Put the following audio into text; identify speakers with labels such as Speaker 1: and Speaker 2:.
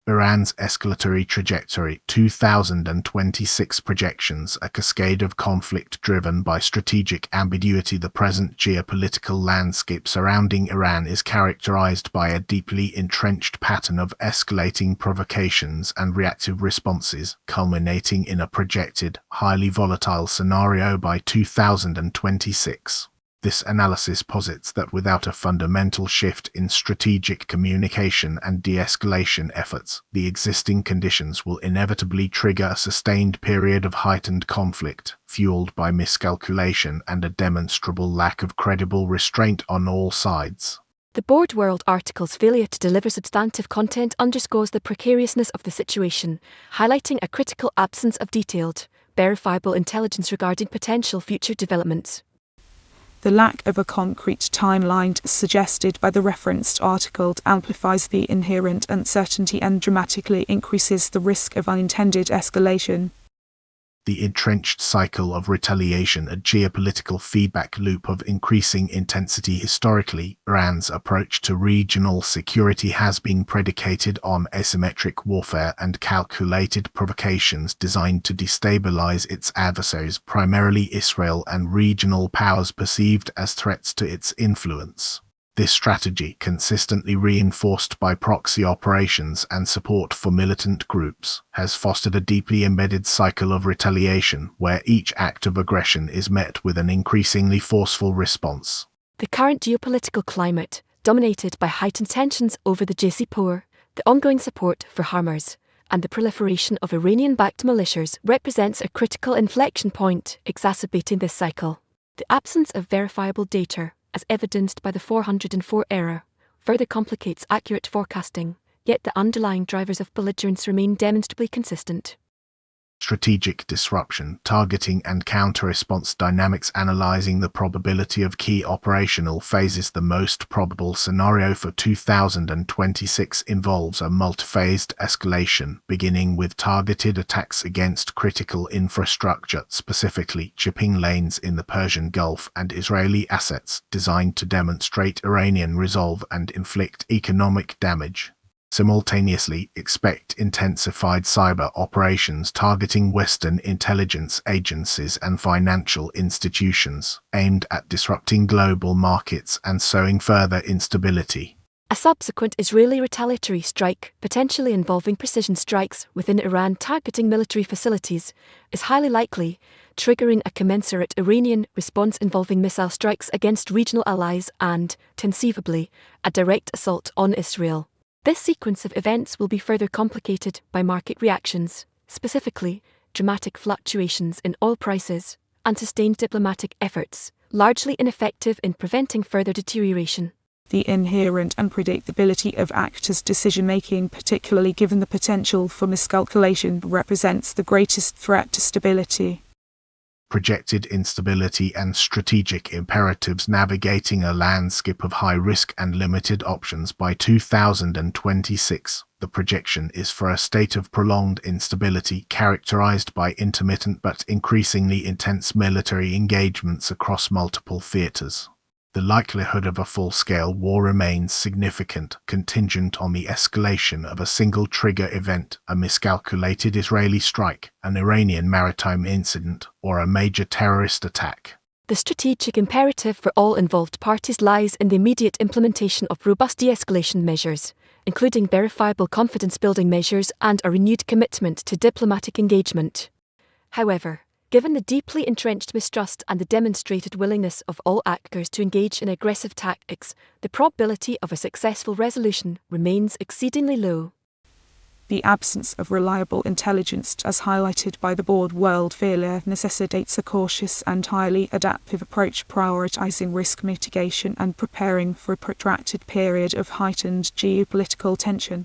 Speaker 1: Iran's escalatory trajectory 2026 projections a cascade of conflict driven by strategic ambiguity. The present geopolitical landscape surrounding Iran is characterized by a deeply entrenched pattern of escalating provocations and reactive responses, culminating in a projected, highly volatile scenario by 2026. This analysis posits that without a fundamental shift in strategic communication and de-escalation efforts, the existing conditions will inevitably trigger a sustained period of heightened conflict, fueled by miscalculation and a demonstrable lack of credible restraint on all sides.
Speaker 2: The Board World article's failure to deliver substantive content underscores the precariousness of the situation, highlighting a critical absence of detailed, verifiable intelligence regarding potential future developments.
Speaker 3: The lack of a concrete timeline suggested by the referenced article amplifies the inherent uncertainty and dramatically increases the risk of unintended escalation.
Speaker 1: The entrenched cycle of retaliation, a geopolitical feedback loop of increasing intensity. Historically, Iran's approach to regional security has been predicated on asymmetric warfare and calculated provocations designed to destabilize its adversaries, primarily Israel and regional powers perceived as threats to its influence. This strategy, consistently reinforced by proxy operations and support for militant groups, has fostered a deeply embedded cycle of retaliation where each act of aggression is met with an increasingly forceful response.
Speaker 2: The current geopolitical climate, dominated by heightened tensions over the JCPOA, the ongoing support for Hamas, and the proliferation of Iranian-backed militias, represents a critical inflection point, exacerbating this cycle. The absence of verifiable data, as evidenced by the 404 error, further complicates accurate forecasting, yet the underlying drivers of belligerence remain demonstrably consistent.
Speaker 1: Strategic disruption, targeting and counter-response dynamics. Analyzing the probability of key operational phases. The most probable scenario for 2026 involves a multi-phased escalation, beginning with targeted attacks against critical infrastructure, specifically shipping lanes in the Persian Gulf and Israeli assets, designed to demonstrate Iranian resolve and inflict economic damage. Simultaneously, expect intensified cyber operations targeting Western intelligence agencies and financial institutions, aimed at disrupting global markets and sowing further instability.
Speaker 2: A subsequent Israeli retaliatory strike, potentially involving precision strikes within Iran targeting military facilities, is highly likely, triggering a commensurate Iranian response involving missile strikes against regional allies and, conceivably, a direct assault on Israel. This sequence of events will be further complicated by market reactions, specifically dramatic fluctuations in oil prices and sustained diplomatic efforts, largely ineffective in preventing further deterioration.
Speaker 3: The inherent unpredictability of actors' decision-making, particularly given the potential for miscalculation, represents the greatest threat to stability.
Speaker 1: Projected instability and strategic imperatives. Navigating a landscape of high risk and limited options. By 2026, the projection is for a state of prolonged instability characterized by intermittent but increasingly intense military engagements across multiple theaters. The likelihood of a full-scale war remains significant, contingent on the escalation of a single trigger event, a miscalculated Israeli strike, an Iranian maritime incident, or a major terrorist attack.
Speaker 2: The strategic imperative for all involved parties lies in the immediate implementation of robust de-escalation measures, including verifiable confidence-building measures and a renewed commitment to diplomatic engagement. However, given the deeply entrenched mistrust and the demonstrated willingness of all actors to engage in aggressive tactics, the probability of a successful resolution remains exceedingly low.
Speaker 3: The absence of reliable intelligence, as highlighted by the Board World failure, necessitates a cautious and highly adaptive approach, prioritizing risk mitigation and preparing for a protracted period of heightened geopolitical tension.